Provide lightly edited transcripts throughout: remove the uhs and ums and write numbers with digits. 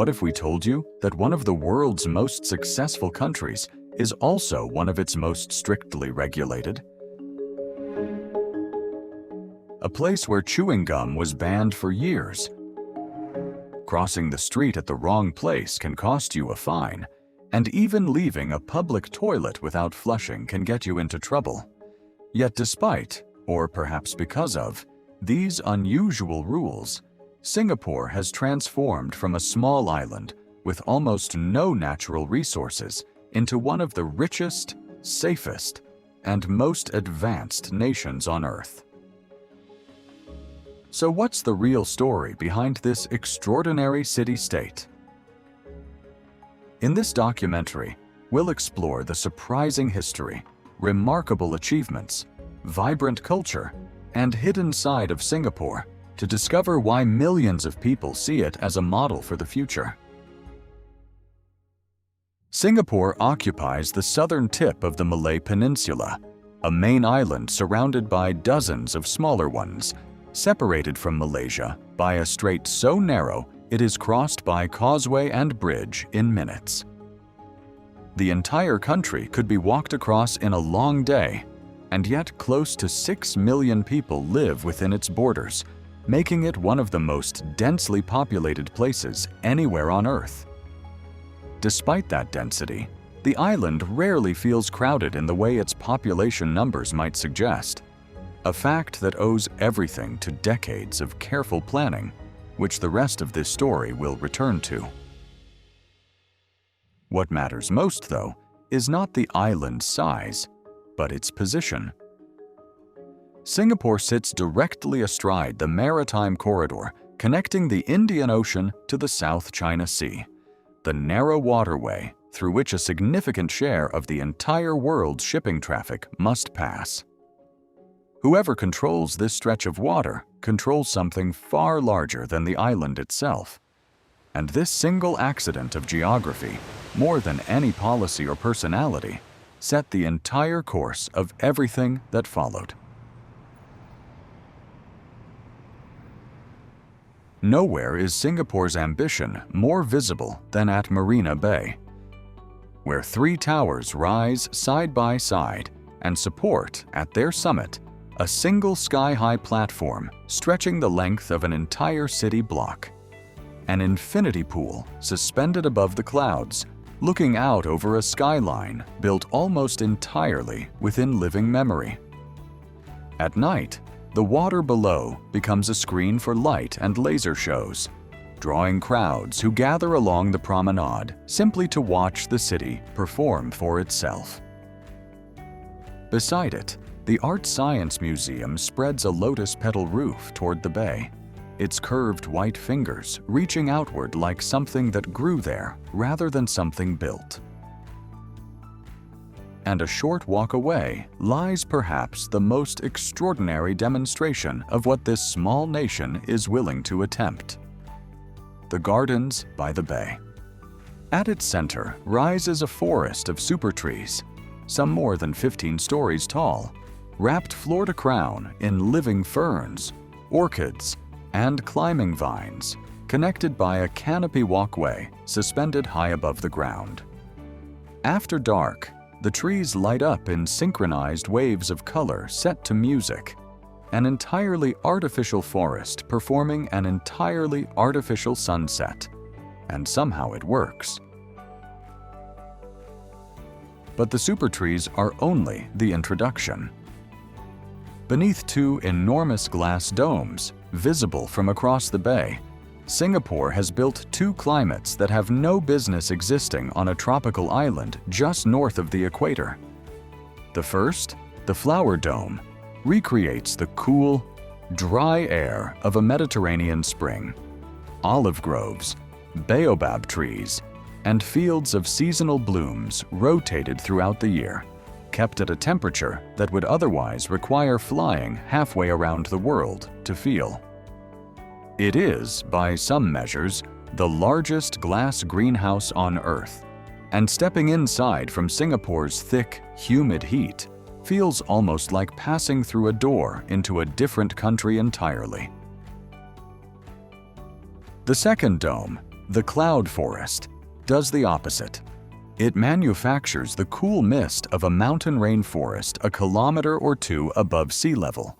What if we told you that one of the world's most successful countries is also one of its most strictly regulated? A place where chewing gum was banned for years. Crossing the street at the wrong place can cost you a fine, and even leaving a public toilet without flushing can get you into trouble. Yet despite, or perhaps because of, these unusual rules, Singapore has transformed from a small island with almost no natural resources into one of the richest, safest, and most advanced nations on Earth. So what's the real story behind this extraordinary city-state? In this documentary, we'll explore the surprising history, remarkable achievements, vibrant culture, and hidden side of Singapore to discover why millions of people see it as a model for the future. Singapore occupies the southern tip of the Malay Peninsula, a main island surrounded by dozens of smaller ones, separated from Malaysia by a strait so narrow it is crossed by causeway and bridge in minutes. The entire country could be walked across in a long day, and yet close to 6 million people live within its borders, making it one of the most densely populated places anywhere on Earth. Despite that density, the island rarely feels crowded in the way its population numbers might suggest, a fact that owes everything to decades of careful planning, which the rest of this story will return to. What matters most, though, is not the island's size, but its position. Singapore sits directly astride the maritime corridor connecting the Indian Ocean to the South China Sea, the narrow waterway through which a significant share of the entire world's shipping traffic must pass. Whoever controls this stretch of water controls something far larger than the island itself. And this single accident of geography, more than any policy or personality, set the entire course of everything that followed. Nowhere is Singapore's ambition more visible than at Marina Bay, where 3 towers rise side by side and support, at their summit, a single sky-high platform stretching the length of an entire city block. An infinity pool suspended above the clouds, looking out over a skyline built almost entirely within living memory. At night, the water below becomes a screen for light and laser shows, drawing crowds who gather along the promenade simply to watch the city perform for itself. Beside it, the Art Science Museum spreads a lotus petal roof toward the bay, its curved white fingers reaching outward like something that grew there rather than something built. And a short walk away lies perhaps the most extraordinary demonstration of what this small nation is willing to attempt: the gardens by the bay. At its center rises a forest of super trees, some more than 15 stories tall, wrapped floor to crown in living ferns, orchids, and climbing vines, connected by a canopy walkway suspended high above the ground. After dark, the trees light up in synchronized waves of color set to music, an entirely artificial forest performing an entirely artificial sunset, and somehow it works. But the super trees are only the introduction. Beneath 2 enormous glass domes, visible from across the bay, Singapore has built 2 climates that have no business existing on a tropical island just north of the equator. The first, the Flower Dome, recreates the cool, dry air of a Mediterranean spring. Olive groves, baobab trees, and fields of seasonal blooms rotated throughout the year, kept at a temperature that would otherwise require flying halfway around the world to feel. It is, by some measures, the largest glass greenhouse on Earth, and stepping inside from Singapore's thick, humid heat feels almost like passing through a door into a different country entirely. The second dome, The cloud forest does the opposite. It manufactures the cool mist of a mountain rainforest a kilometer or two above sea level,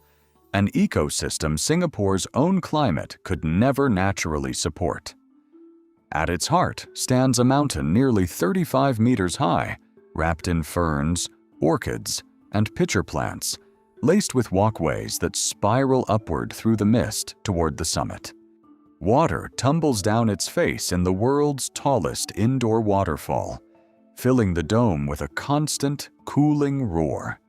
an ecosystem Singapore's own climate could never naturally support. At its heart stands a mountain nearly 35 meters high, wrapped in ferns, orchids, and pitcher plants, laced with walkways that spiral upward through the mist toward the summit. Water tumbles down its face in the world's tallest indoor waterfall, filling the dome with a constant, cooling roar.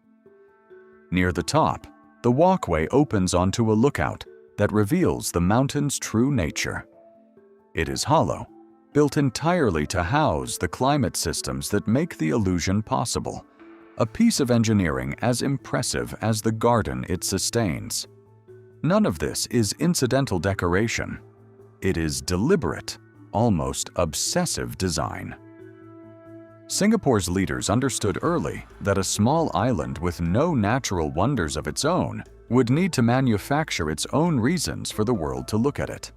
Near the top, the walkway opens onto a lookout that reveals the mountain's true nature. It is hollow, built entirely to house the climate systems that make the illusion possible, a piece of engineering as impressive as the garden it sustains. None of this is incidental decoration. It is deliberate, almost obsessive design. Singapore's leaders understood early that a small island with no natural wonders of its own would need to manufacture its own reasons for the world to look at it.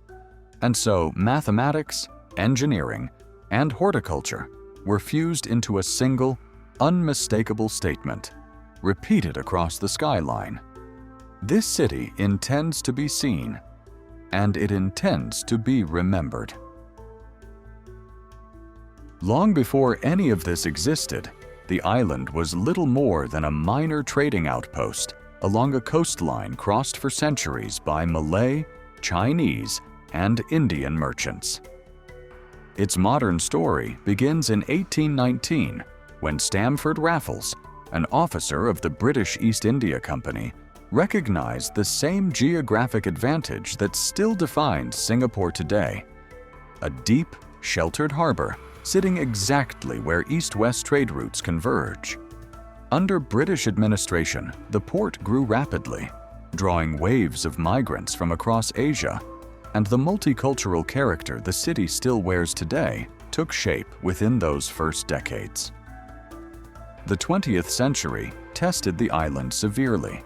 And so mathematics, engineering, and horticulture were fused into a single, unmistakable statement, repeated across the skyline. This city intends to be seen, and it intends to be remembered. Long before any of this existed, the island was little more than a minor trading outpost along a coastline crossed for centuries by Malay, Chinese, and Indian merchants. Its modern story begins in 1819 when Stamford Raffles, an officer of the British East India Company, recognized the same geographic advantage that still defines Singapore today: a deep, sheltered harbor sitting exactly where east-west trade routes converge. Under British administration, the port grew rapidly, drawing waves of migrants from across Asia, and the multicultural character the city still wears today took shape within those first decades. The 20th century tested the island severely.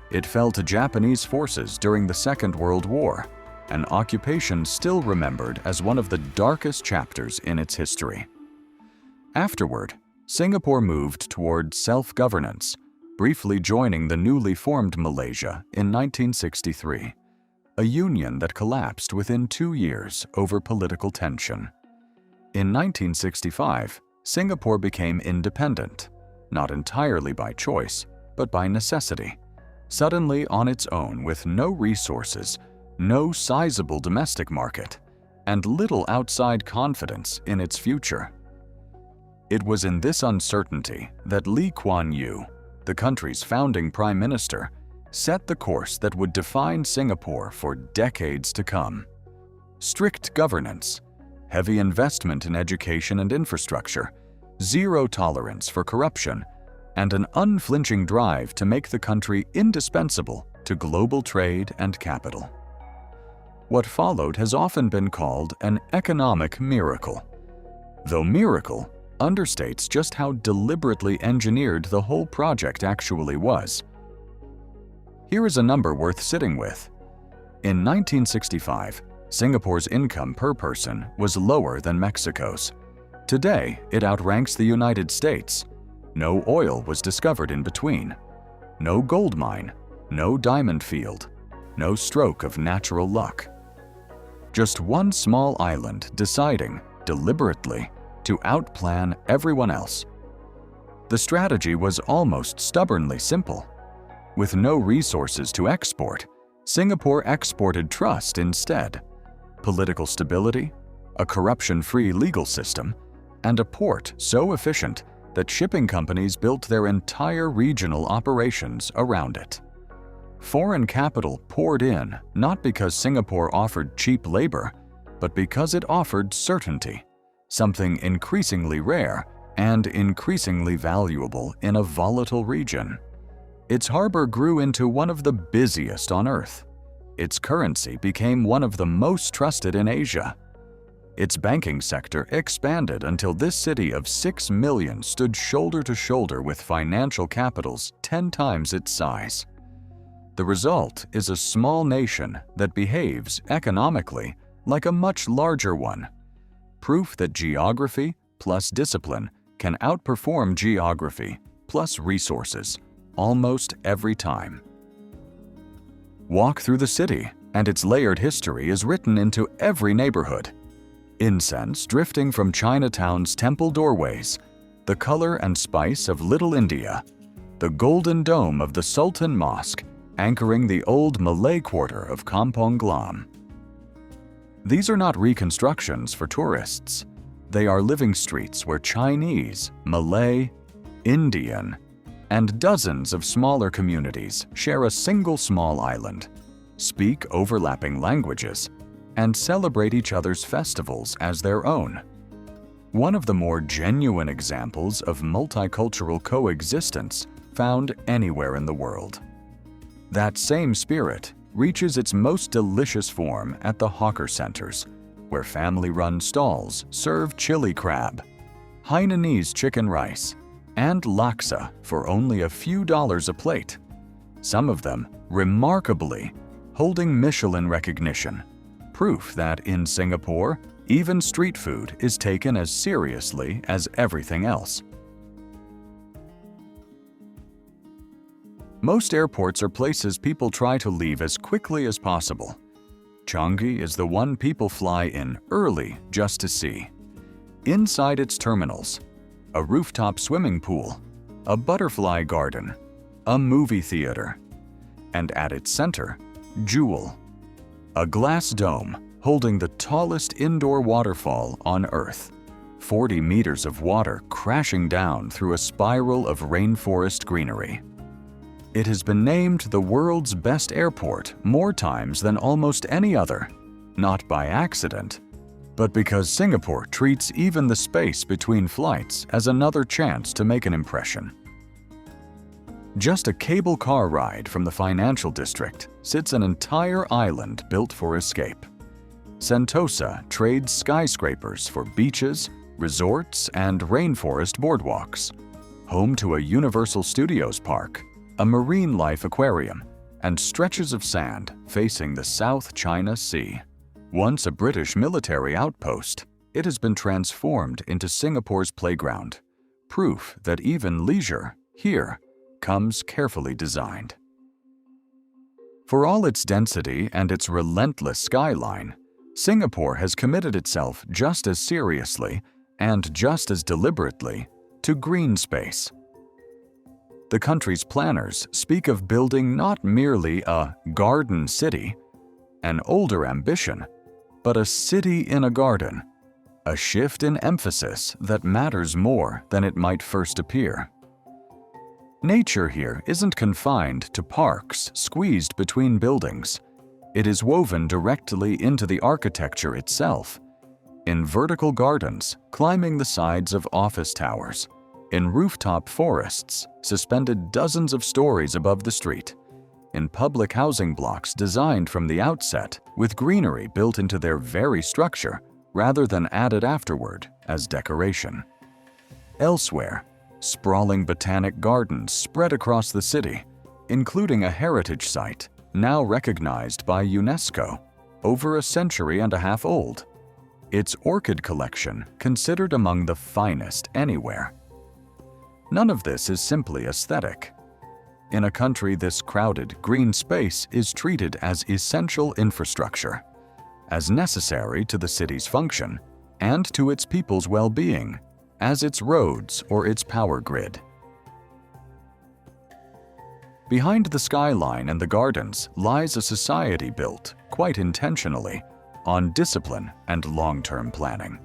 It fell to Japanese forces during the Second World War, an occupation still remembered as one of the darkest chapters in its history. Afterward, Singapore moved toward self-governance, briefly joining the newly formed Malaysia in 1963, a union that collapsed within 2 years over political tension. In 1965, Singapore became independent, not entirely by choice, but by necessity, suddenly on its own with no resources, no sizable domestic market, and little outside confidence in its future. It was in this uncertainty that Lee Kuan Yew, the country's founding prime minister, set the course that would define Singapore for decades to come. Strict governance, heavy investment in education and infrastructure, zero tolerance for corruption, and an unflinching drive to make the country indispensable to global trade and capital. What followed has often been called an economic miracle, though miracle understates just how deliberately engineered the whole project actually was. Here is a number worth sitting with. In 1965, Singapore's income per person was lower than Mexico's. Today, it outranks the United States. No oil was discovered in between. No gold mine, no diamond field, no stroke of natural luck. Just one small island deciding, deliberately, to outplan everyone else. The strategy was almost stubbornly simple. With no resources to export, Singapore exported trust instead. Political stability, a corruption-free legal system, and a port so efficient that shipping companies built their entire regional operations around it. Foreign capital poured in not because Singapore offered cheap labor, but because it offered certainty, something increasingly rare and increasingly valuable in a volatile region. Its harbor grew into one of the busiest on Earth. Its currency became one of the most trusted in Asia. Its banking sector expanded until this city of 6 million stood shoulder to shoulder with financial capitals 10 times its size. The result is a small nation that behaves economically like a much larger one. Proof that geography plus discipline can outperform geography plus resources almost every time. Walk through the city, and its layered history is written into every neighborhood. Incense drifting from Chinatown's temple doorways, the color and spice of Little India, the golden dome of the Sultan Mosque anchoring the old Malay quarter of Kampong Glam. These are not reconstructions for tourists. They are living streets where Chinese, Malay, Indian, and dozens of smaller communities share a single small island, speak overlapping languages, and celebrate each other's festivals as their own. One of the more genuine examples of multicultural coexistence found anywhere in the world. That same spirit reaches its most delicious form at the hawker centers, where family-run stalls serve chili crab, Hainanese chicken rice, and laksa for only a few dollars a plate, some of them, remarkably, holding Michelin recognition, proof that in Singapore, even street food is taken as seriously as everything else. Most airports are places people try to leave as quickly as possible. Changi is the one people fly in early just to see. Inside its terminals, a rooftop swimming pool, a butterfly garden, a movie theater, and at its center, Jewel, a glass dome holding the tallest indoor waterfall on Earth, 40 meters of water crashing down through a spiral of rainforest greenery. It has been named the world's best airport more times than almost any other, not by accident, but because Singapore treats even the space between flights as another chance to make an impression. Just a cable car ride from the financial district sits an entire island built for escape. Sentosa trades skyscrapers for beaches, resorts, and rainforest boardwalks, home to a Universal Studios park, a marine life aquarium, and stretches of sand facing the South China Sea. Once a British military outpost, it has been transformed into Singapore's playground, proof that even leisure, here, comes carefully designed. For all its density and its relentless skyline, Singapore has committed itself just as seriously and just as deliberately to green space. The country's planners speak of building not merely a garden city, an older ambition, but a city in a garden, a shift in emphasis that matters more than it might first appear. Nature here isn't confined to parks squeezed between buildings. It is woven directly into the architecture itself, in vertical gardens climbing the sides of office towers, in rooftop forests suspended dozens of stories above the street, in public housing blocks designed from the outset with greenery built into their very structure rather than added afterward as decoration. Elsewhere, sprawling botanic gardens spread across the city, including a heritage site now recognized by UNESCO, over a century and a half old. Its orchid collection considered among the finest anywhere. None of this is simply aesthetic. In a country this crowded, green space is treated as essential infrastructure, as necessary to the city's function and to its people's well-being, as its roads or its power grid. Behind the skyline and the gardens lies a society built, quite intentionally, on discipline and long-term planning.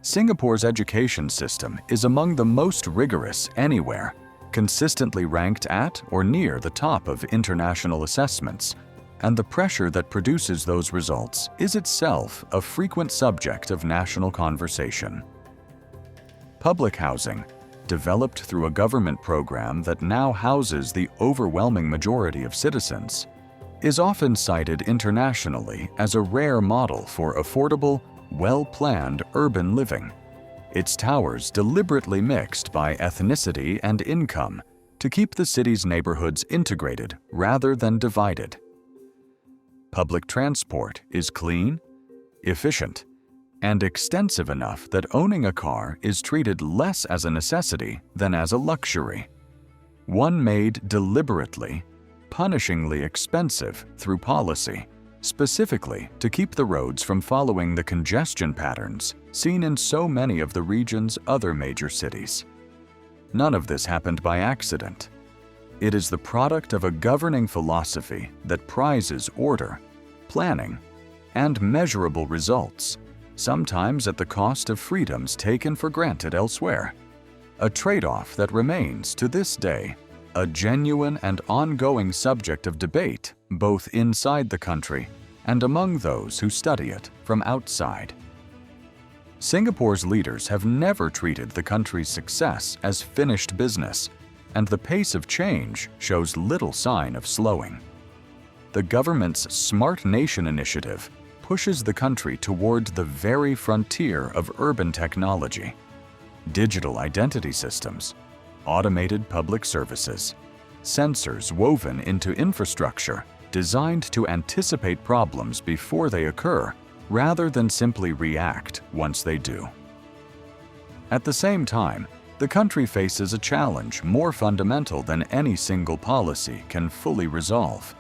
Singapore's education system is among the most rigorous anywhere, consistently ranked at or near the top of international assessments, and the pressure that produces those results is itself a frequent subject of national conversation. Public housing, developed through a government program that now houses the overwhelming majority of citizens, is often cited internationally as a rare model for affordable, well-planned urban living, its towers deliberately mixed by ethnicity and income to keep the city's neighborhoods integrated rather than divided. Public transport is clean, efficient, and extensive enough that owning a car is treated less as a necessity than as a luxury. One made deliberately, punishingly expensive through policy, specifically to keep the roads from following the congestion patterns seen in so many of the region's other major cities. None of this happened by accident. It is the product of a governing philosophy that prizes order, planning, and measurable results, sometimes at the cost of freedoms taken for granted elsewhere. A trade-off that remains, to this day, a genuine and ongoing subject of debate both inside the country and among those who study it from outside. Singapore's leaders have never treated the country's success as finished business, and the pace of change shows little sign of slowing. The government's Smart Nation initiative pushes the country toward the very frontier of urban technology. Digital identity systems, automated public services, sensors woven into infrastructure designed to anticipate problems before they occur rather than simply react once they do. At the same time, the country faces a challenge more fundamental than any single policy can fully resolve.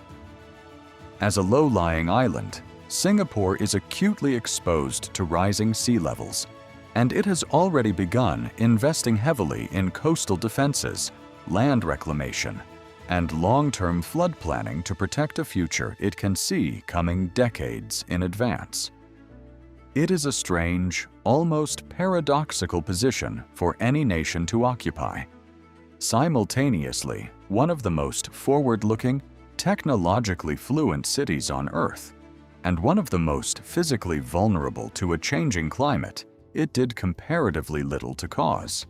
As a low-lying island, Singapore is acutely exposed to rising sea levels, and it has already begun investing heavily in coastal defenses, land reclamation, and long-term flood planning to protect a future it can see coming decades in advance. It is a strange, almost paradoxical position for any nation to occupy. Simultaneously, one of the most forward-looking, technologically fluent cities on Earth, and one of the most physically vulnerable to a changing climate, it did comparatively little to cause.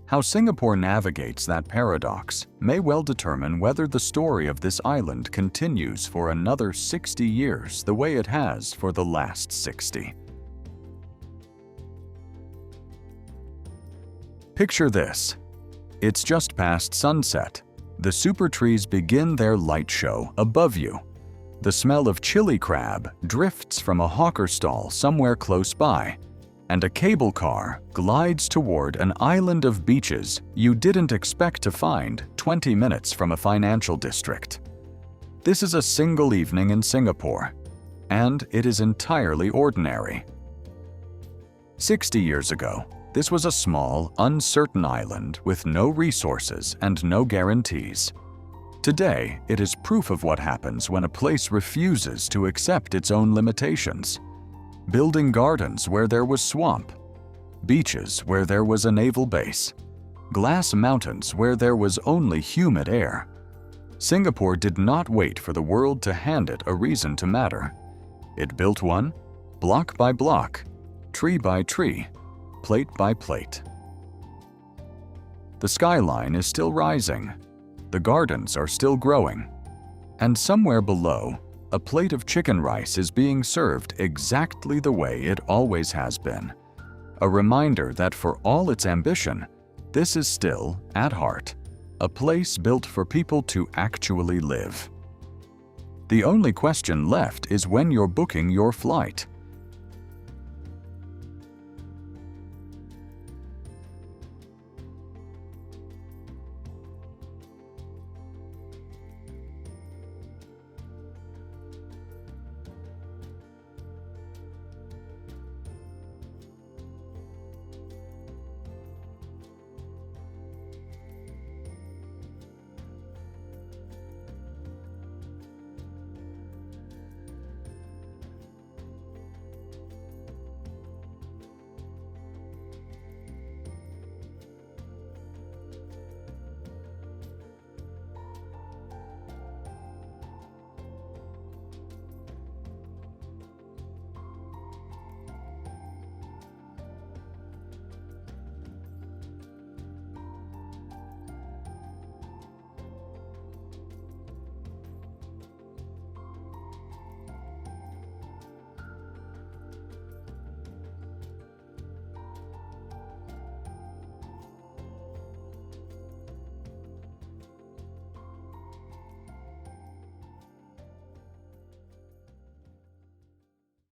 How Singapore navigates that paradox may well determine whether the story of this island continues for another 60 years the way it has for the last 60. Picture this. It's just past sunset. The super trees begin their light show above you. The smell of chili crab drifts from a hawker stall somewhere close by, and a cable car glides toward an island of beaches you didn't expect to find 20 minutes from a financial district. This is a single evening in Singapore, and it is entirely ordinary. 60 years ago, this was a small, uncertain island with no resources and no guarantees. Today, it is proof of what happens when a place refuses to accept its own limitations. Building gardens where there was swamp, beaches where there was a naval base, glass mountains where there was only humid air. Singapore did not wait for the world to hand it a reason to matter. It built one, block by block, tree by tree, plate by plate. The skyline is still rising. The gardens are still growing. And somewhere below, a plate of chicken rice is being served exactly the way it always has been. A reminder that for all its ambition, this is still, at heart, a place built for people to actually live. The only question left is when you're booking your flight.